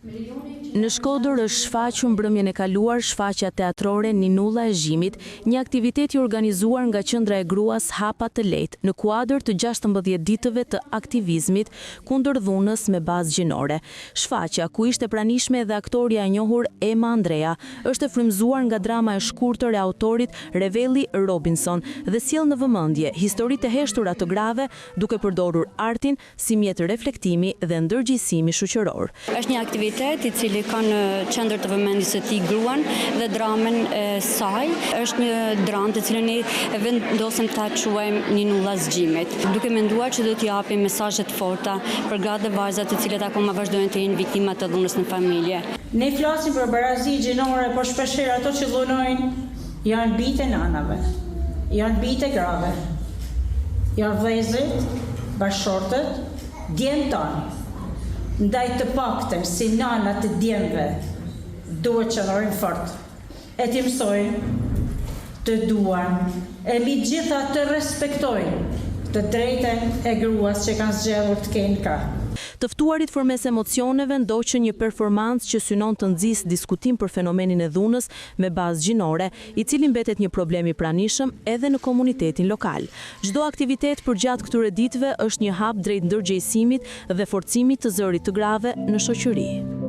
Në Shkodër është shfaqur mbrëmjen e kaluar shfaqja teatrore Ninulla e Zhimit, një aktivitet i organizuar nga Qendra e Gruas Hapa të Lehtë në kuadër të 16 ditëve të aktivizmit kundër dhunës me bazë gjinore. Shfaqja, ku ishte pranishme edhe aktoria e njohur Emma Andrea, është e frymëzuar nga drama e shkurtër e autorit Revelli Robinson dhe sjell në vëmendje historitë e heshtura të grave duke përdorur artin si mjet reflektimi dhe ndërgjegjësimi shoqëror. Është një aktivitet i cili ka në qendër të vëmendjes së tij gruan dhe dramën e saj. Është një dramë të cilën ne vendosëm ta quajmë Ninulla e Zhimit, duke menduar që do t'i japim mesazhe të forta për gratë dhe vajzat të cilët akoma vazhdojnë të jenë viktima të dhunës në familje. Ne flasim për barazi gjinore, por shpeshherë ato që dhunojnë janë bijtë e nanave, janë bijtë e grave, janë vëllezërit, bashkëshortët, djemtë tanë. Ndaj të paktën si nana të djemve duhet që qëndrojnë fort, e t'i mësojnë të duan, e mbi gjitha të respektojnë të drejtën e gruas që kanë zgjedhur të kenë ka. Të ftuarit përmes emocioneve ndoqën një performancë që synon të nxjisë diskutim për fenomenin e dhunës me bazë gjinore, i cili mbetet një problem i pranishëm edhe në komunitetin lokal. Çdo aktivitet përgjatë këtyre ditëve është një hap drejt ndërgjegjësimit dhe forcimit të zërit të grave në shoqëri.